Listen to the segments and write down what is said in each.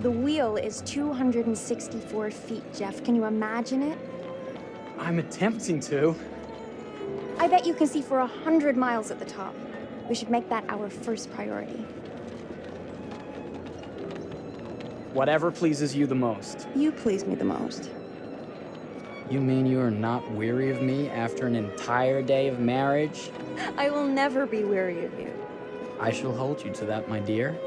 The wheel is 264 feet, Jeff. Can you imagine it? I'm attempting to. I bet you can see for 100 miles at the top. We should make that our first priority. Whatever pleases you the most. You please me the most. You mean you are not weary of me after an entire day of marriage? I will never be weary of you. I shall hold you to that, my dear.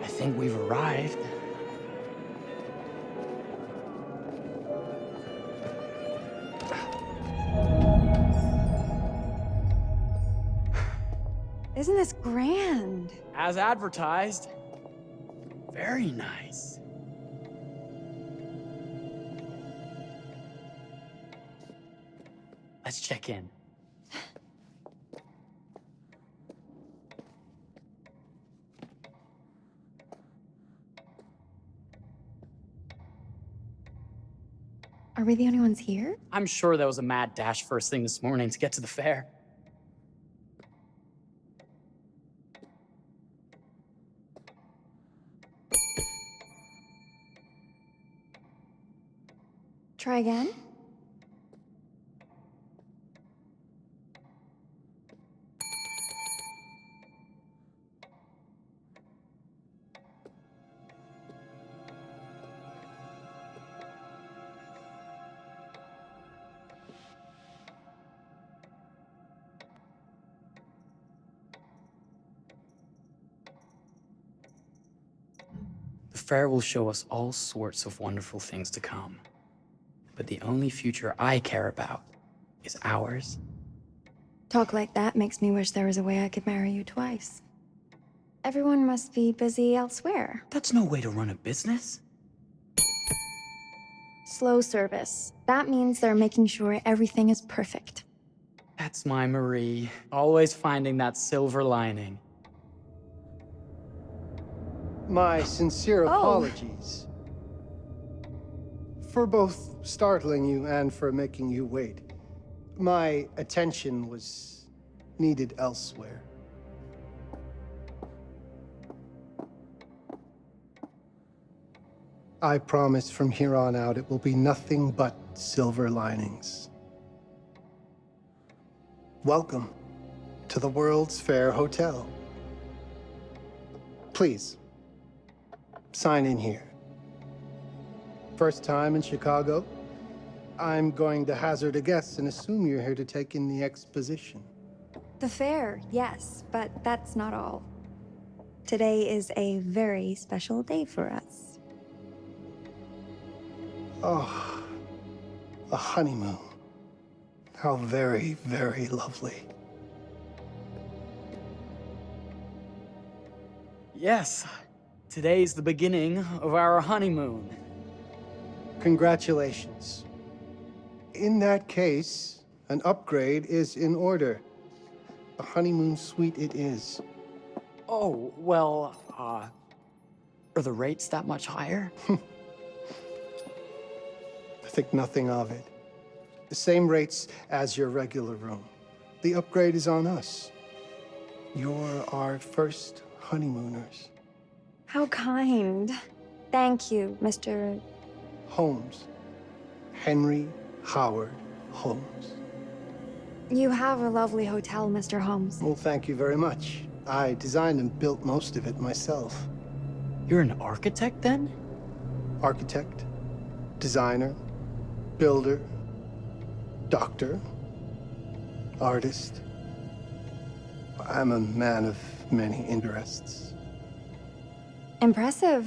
I think we've arrived. Isn't this grand? As advertised. Very nice. Let's check in. Are we the only ones here? I'm sure there was a mad dash first thing this morning to get to the fair. Try again? The fair will show us all sorts of wonderful things to come. But the only future I care about is ours. Talk like that makes me wish there was a way I could marry you twice. Everyone must be busy elsewhere. That's no way to run a business. Slow service. That means they're making sure everything is perfect. That's my Marie, always finding that silver lining. My sincere apologies for both startling you and for making you wait. My attention was needed elsewhere. I promise from here on out it will be nothing but silver linings. Welcome to the World's Fair Hotel. Please, sign in here. First time in Chicago? I'm going to hazard a guess and assume you're here to take in the exposition. The fair, yes, but that's not all. Today is a very special day for us. Oh, a honeymoon. How very, very lovely. Yes, today's the beginning of our honeymoon. Congratulations. In that case, an upgrade is in order. A honeymoon suite it is. Oh, well, are the rates that much higher? I think nothing of it. The same rates as your regular room. The upgrade is on us. You're our first honeymooners. How kind. Thank you, Mr. Holmes. Henry Howard Holmes. You have a lovely hotel, Mr. Holmes. Well, thank you very much. I designed and built most of it myself. You're an architect, then? Architect, designer, builder, doctor, artist. I'm a man of many interests. Impressive.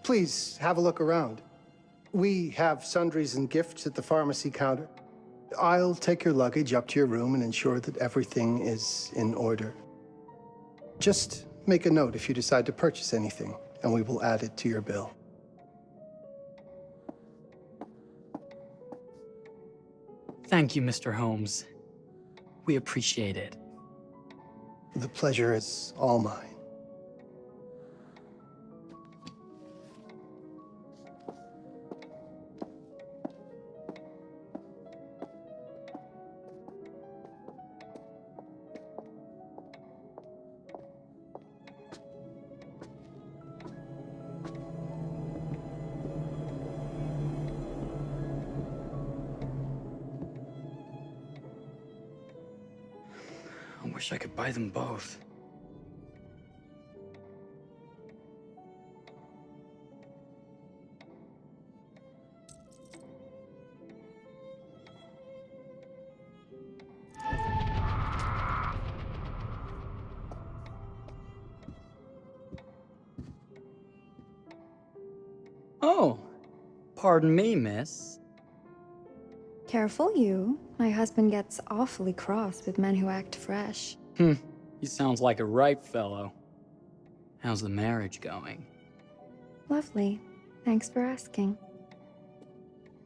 Please, have a look around. We have sundries and gifts at the pharmacy counter. I'll take your luggage up to your room and ensure that everything is in order. Just make a note if you decide to purchase anything, and we will add it to your bill. Thank you, Mr. Holmes. We appreciate it. The pleasure is all mine. Wish I could buy them both. Oh, pardon me, miss. Careful, you. My husband gets awfully cross with men who act fresh. He sounds like a ripe fellow. How's the marriage going? Lovely. Thanks for asking.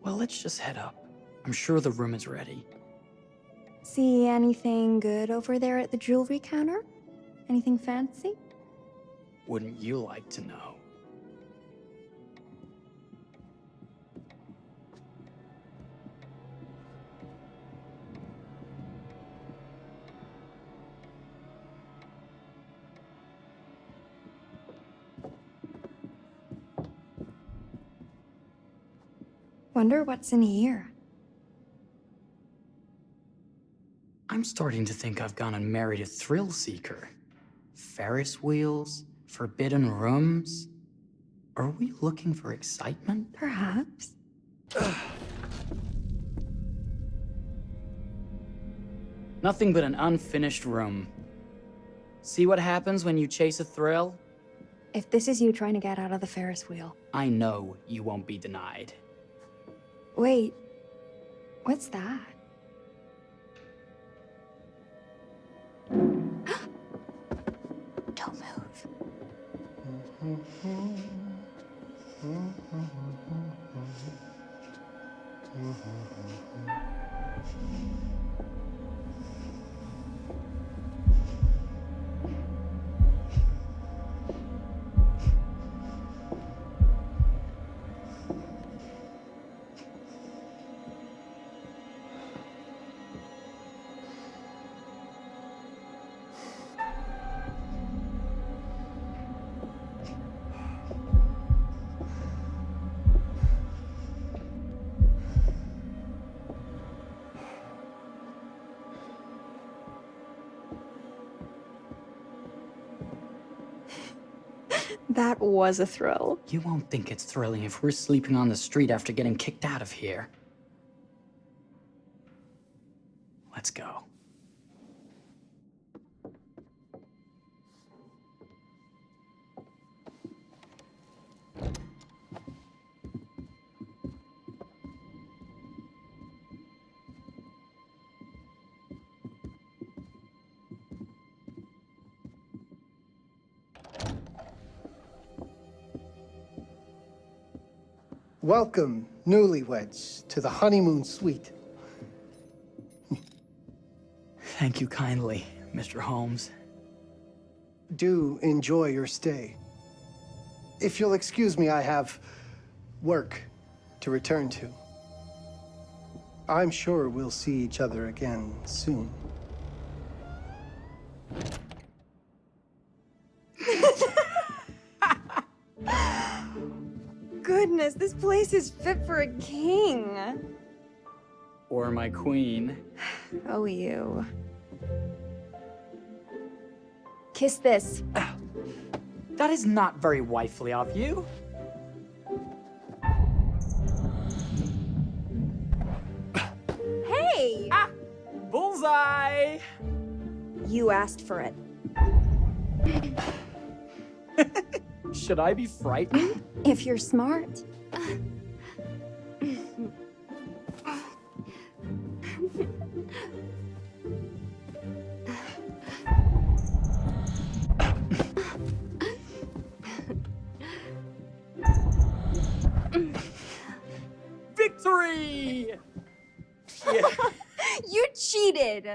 Well, let's just head up. I'm sure the room is ready. See anything good over there at the jewelry counter? Anything fancy? Wouldn't you like to know? Wonder what's in here. I'm starting to think I've gone and married a thrill seeker. Ferris wheels, forbidden rooms. Are we looking for excitement? Perhaps. Nothing but an unfinished room. See what happens when you chase a thrill? If this is you trying to get out of the Ferris wheel. I know you won't be denied. Wait. What's that? Don't move. That was a thrill. You won't think it's thrilling if we're sleeping on the street after getting kicked out of here. Let's go. Welcome, newlyweds, to the honeymoon suite. Thank you kindly, Mr. Holmes. Do enjoy your stay. If you'll excuse me, I have work to return to. I'm sure we'll see each other again soon. Goodness, this place is fit for a king. Or my queen. Oh, you. Kiss this. That is not very wifely of you. Hey! Ah! Bullseye! You asked for it. Should I be frightened? If you're smart. Victory! Yeah. You cheated!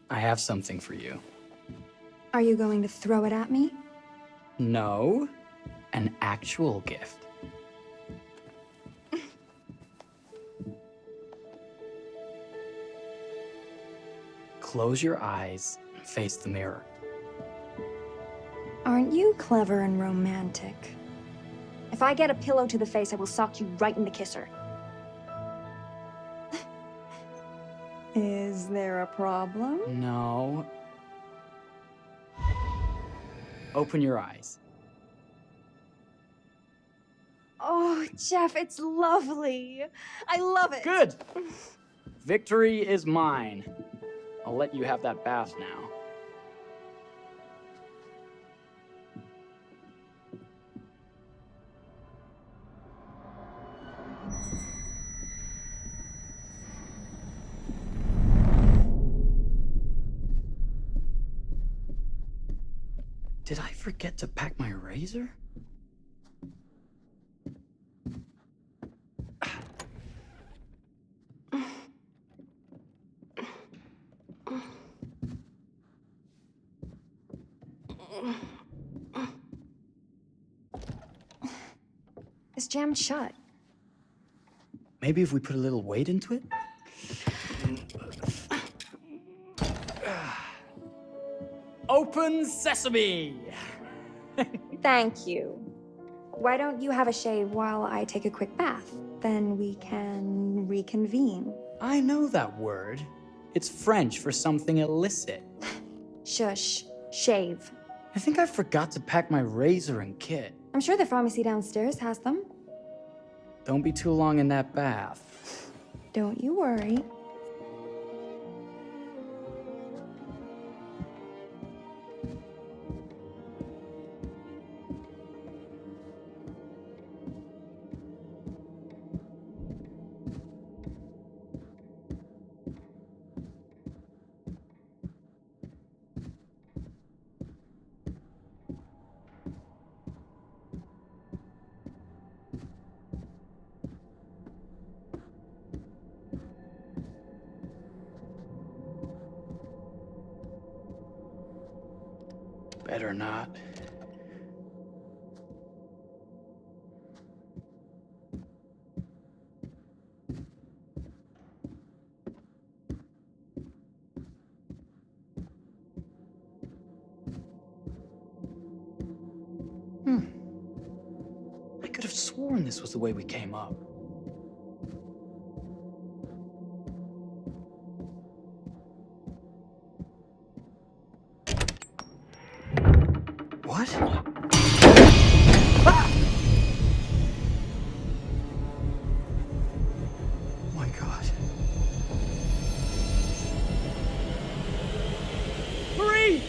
I have something for you. Are you going to throw it at me? No, an actual gift. Close your eyes and face the mirror. Aren't you clever and romantic? If I get a pillow to the face, I will sock you right in the kisser. Is there a problem? No. Open your eyes. Oh, Jeff, it's lovely. I love it. Good! Victory is mine. I'll let you have that bath now. Did I forget to pack my razor? It's jammed shut. Maybe if we put a little weight into it? Open sesame! Thank you. Why don't you have a shave while I take a quick bath? Then we can reconvene. I know that word. It's French for something illicit. Shush. Shave. I think I forgot to pack my razor and kit. I'm sure the pharmacy downstairs has them. Don't be too long in that bath. Don't you worry. Better not. I could have sworn this was the way we came up. What? Ah! Oh my God. Marie!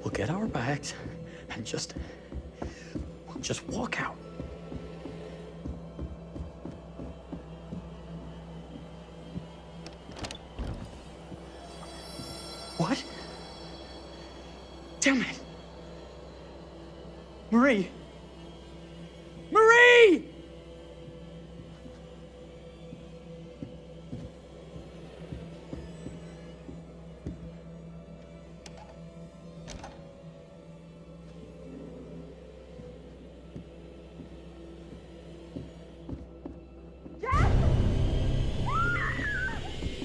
We'll get our bags and just walk out. What? Damn it. Marie. Marie!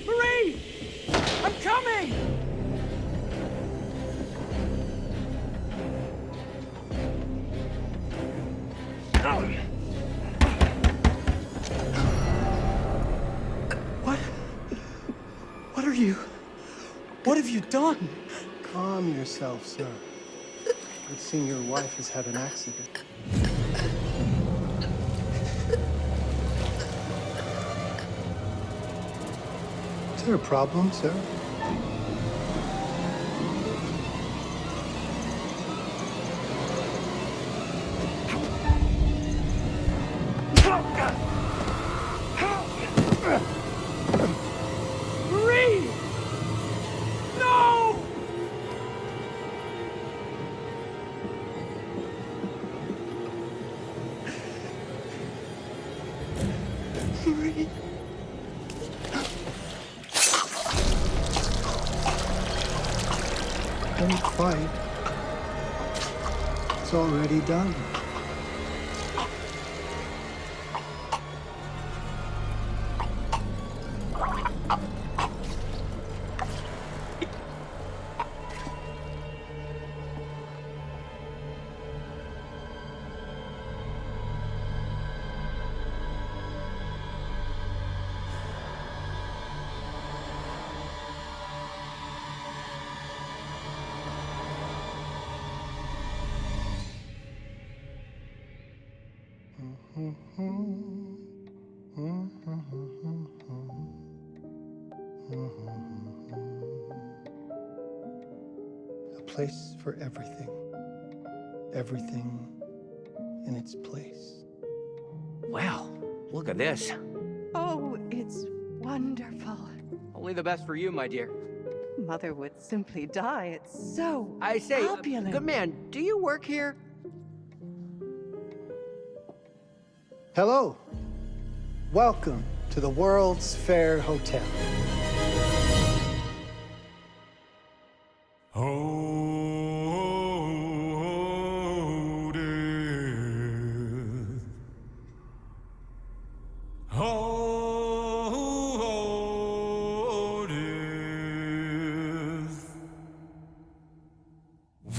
Marie! I'm coming! What? What are you? What have you done? Calm yourself, sir. It seems your wife has had an accident. Is there a problem, sir? Marie! No! Marie! Don't fight. work's already done. A place for everything. Everything in its place. Wow, look at this. Oh, it's wonderful. Only the best for you, my dear. Mother would simply die. It's so I say, opulent. good man, do you work here? Hello. Welcome to the World's Fair Hotel.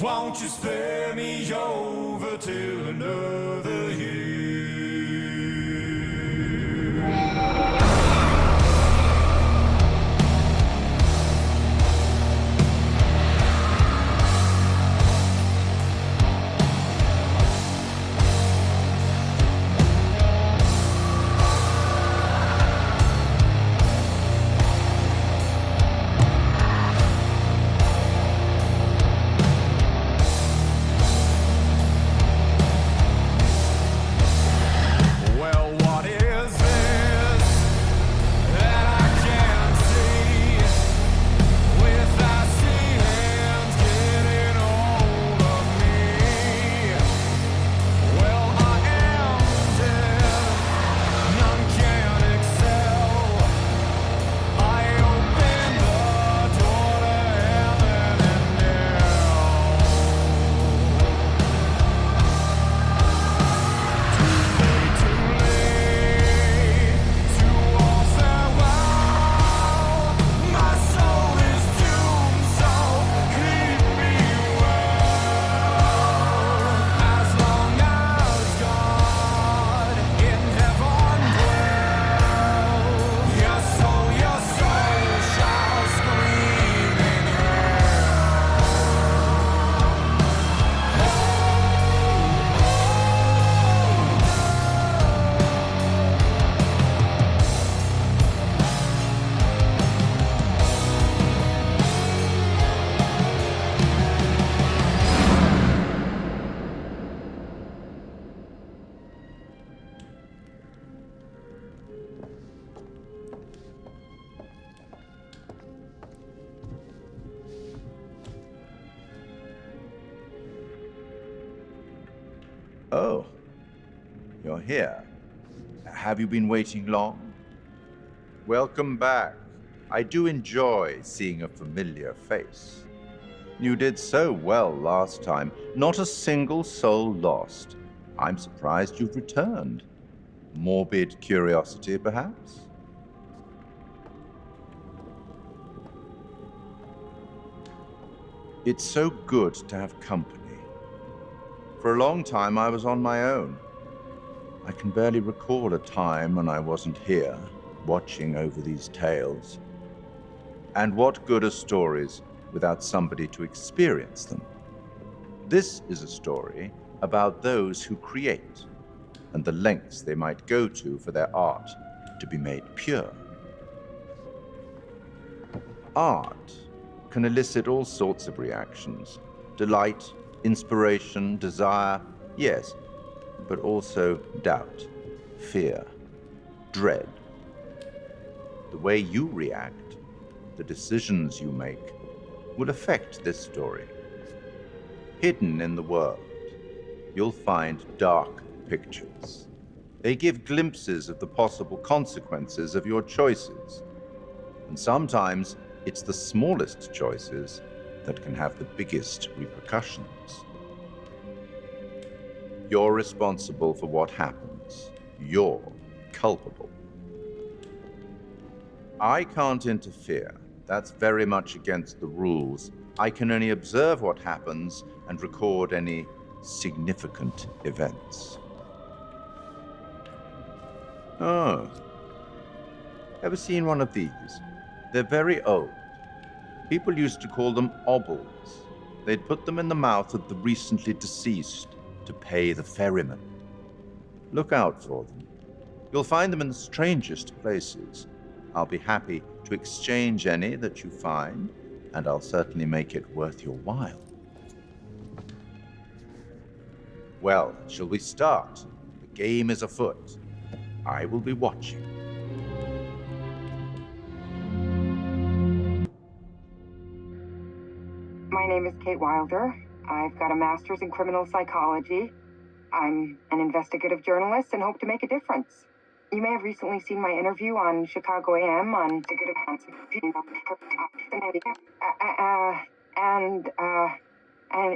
Won't you spare me over till another year? Oh, you're here. Have you been waiting long? Welcome back. I do enjoy seeing a familiar face. You did so well last time. Not a single soul lost. I'm surprised you've returned. Morbid curiosity, perhaps? It's so good to have company. For a long time, I was on my own. I can barely recall a time when I wasn't here, watching over these tales. And what good are stories without somebody to experience them? This is a story about those who create, and the lengths they might go to for their art to be made pure. Art can elicit all sorts of reactions: delight, inspiration, desire, yes, but also doubt, fear, dread. The way you react, the decisions you make, will affect this story. Hidden in the world, you'll find dark pictures. They give glimpses of the possible consequences of your choices. And sometimes it's the smallest choices that can have the biggest repercussions. You're responsible for what happens. You're culpable. I can't interfere. That's very much against the rules. I can only observe what happens and record any significant events. Oh. Ever seen one of these? They're very old. People used to call them obbles. They'd put them in the mouth of the recently deceased to pay the ferryman. Look out for them. You'll find them in the strangest places. I'll be happy to exchange any that you find, and I'll certainly make it worth your while. Well, shall we start? The game is afoot. I will be watching. My name is Kate Wilder. I've got a master's in criminal psychology. I'm an investigative journalist and hope to make a difference. You may have recently seen my interview on Chicago AM on and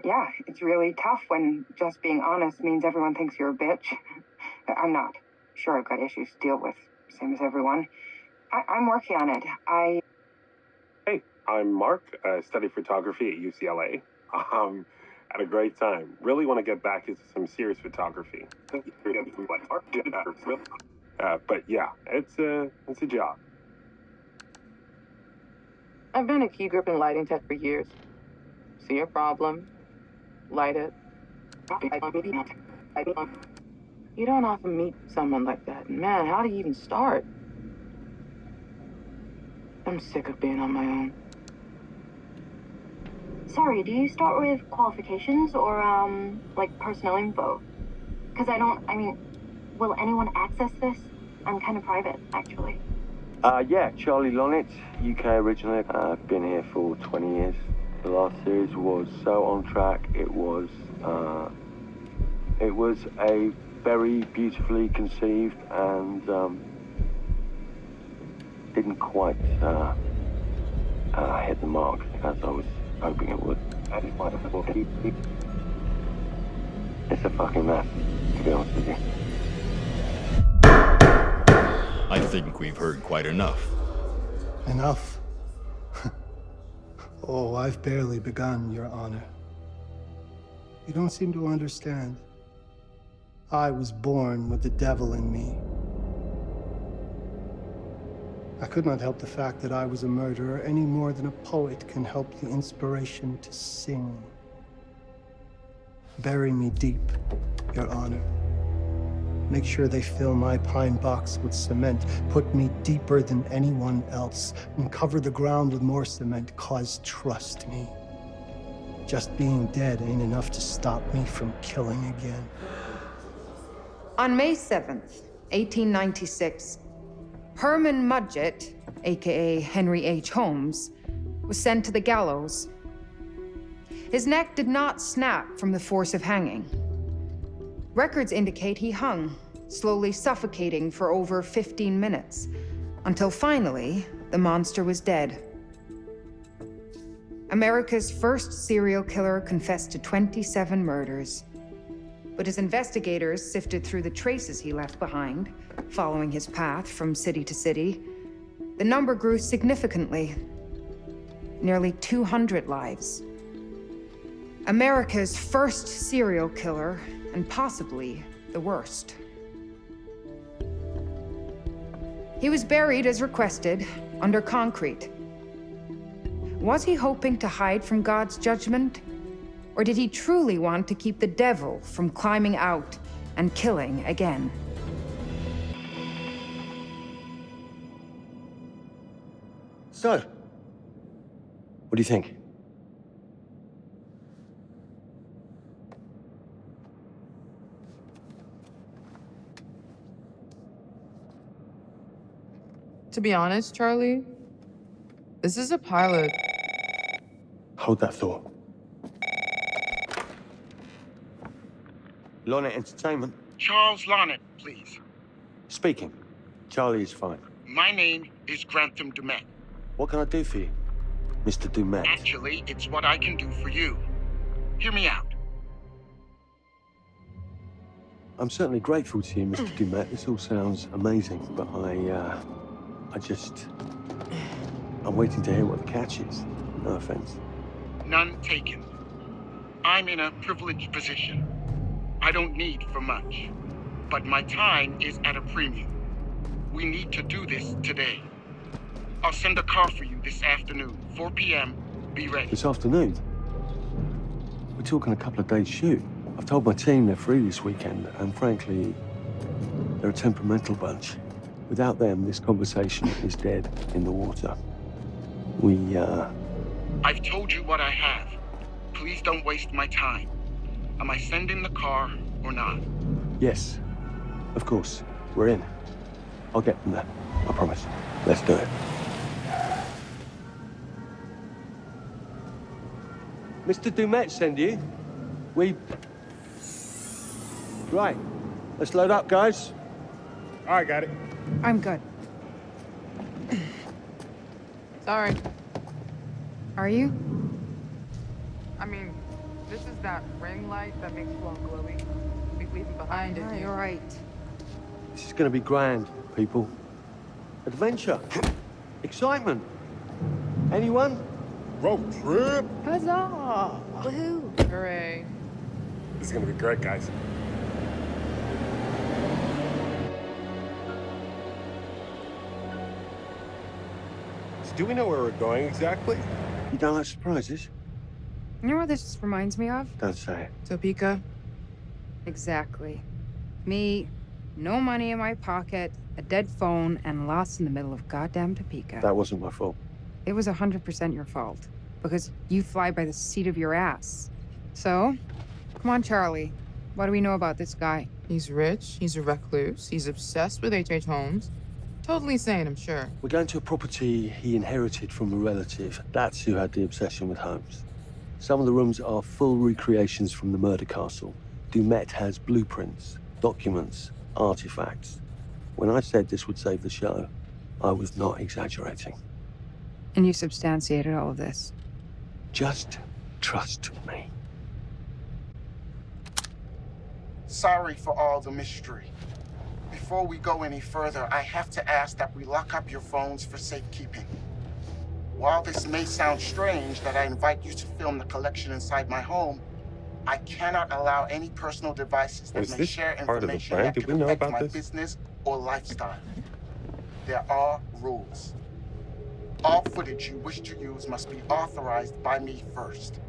yeah, it's really tough when just being honest means everyone thinks you're a bitch. I'm not. Sure, I've got issues to deal with, same as everyone. I'm working on it. Hey, I'm Mark. I study photography at UCLA. Had a great time. Really want to get back into some serious photography. But yeah, it's a job. I've been a key grip and lighting tech for years. See a problem, light it. You don't often meet someone like that. Man, how do you even start? I'm sick of being on my own. Sorry, do you start with qualifications or, like personnel info? Because will anyone access this? I'm kind of private, actually. Yeah, Charlie Lonitz, UK originally. I've been here for 20 years. The last series was so on track. It was a very beautifully conceived and didn't quite hit the mark as I was hoping it would. It's a fucking mess, to be honest with you. I think we've heard quite enough. Enough? Oh, I've barely begun, Your Honor. You don't seem to understand. I was born with the devil in me. I could not help the fact that I was a murderer any more than a poet can help the inspiration to sing. Bury me deep, Your Honor. Make sure they fill my pine box with cement. Put me deeper than anyone else. And cover the ground with more cement, 'cause trust me, just being dead ain't enough to stop me from killing again. On May 7th, 1896, Herman Mudgett, aka Henry H. Holmes, was sent to the gallows. His neck did not snap from the force of hanging. Records indicate he hung, slowly suffocating for over 15 minutes, until finally, the monster was dead. America's first serial killer confessed to 27 murders. But as investigators sifted through the traces he left behind, following his path from city to city, the number grew significantly. Nearly 200 lives. America's first serial killer, and possibly the worst. He was buried as requested, under concrete. Was he hoping to hide from God's judgment? Or did he truly want to keep the devil from climbing out and killing again? So, what do you think? To be honest, Charlie, this is a pilot. Hold that thought. Lonnet Entertainment. Charles Lonnet, please. Speaking. Charlie is fine. My name is Grantham Dumet. What can I do for you, Mr. Dumet? Actually, it's what I can do for you. Hear me out. I'm certainly grateful to you, Mr. Dumet. This all sounds amazing, but I'm waiting to hear what the catch is. No offense. None taken. I'm in a privileged position. I don't need for much, but my time is at a premium. We need to do this today. I'll send a car for you this afternoon, 4 p.m. Be ready. This afternoon? We're talking a couple of days shoot. I've told my team they're free this weekend, and frankly, they're a temperamental bunch. Without them, this conversation is dead in the water. I've told you what I have. Please don't waste my time. Am I sending the car or not? Yes, of course. We're in. I'll get them there. I promise. Let's do it. Mr. Dumet send you? Right. Let's load up, guys. All right, got it. I'm good. Sorry. Are you? I mean, this is that ring light that makes you all glowy. We leave it behind if You're right. This is gonna be grand, people. Adventure. Excitement. Anyone? Road trip. Huzzah! Woohoo! Hooray. This is gonna be great, guys. So do we know where we're going exactly? You don't like surprises? You know what this reminds me of? Don't say it. Topeka? Exactly. Me, no money in my pocket, a dead phone, and lost in the middle of goddamn Topeka. That wasn't my fault. It was 100% your fault. Because you fly by the seat of your ass. So, come on, Charlie. What do we know about this guy? He's rich, he's a recluse, he's obsessed with H.H. Holmes. Totally sane, I'm sure. We're going to a property he inherited from a relative. That's who had the obsession with Holmes. Some of the rooms are full recreations from the murder castle. Dumet has blueprints, documents, artifacts. When I said this would save the show, I was not exaggerating. And you substantiated all of this. Just trust me. Sorry for all the mystery. Before we go any further, I have to ask that we lock up your phones for safekeeping. While this may sound strange that I invite you to film the collection inside my home, I cannot allow any personal devices that Was may this share part of the information plan? that Did could we know affect about my this? business or lifestyle. There are rules. All footage you wish to use must be authorized by me first.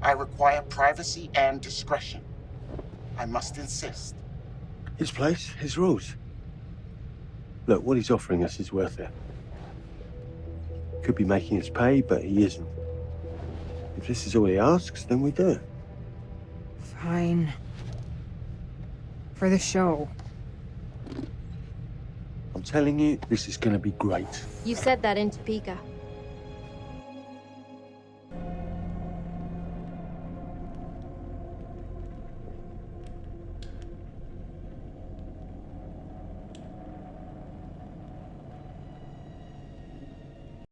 I require privacy and discretion. I must insist. His place, his rules. Look, what he's offering us is worth it. Could be making us pay, but he isn't. If this is all he asks, then we do it. Fine. For the show. I'm telling you, this is gonna be great. You said that in Topeka.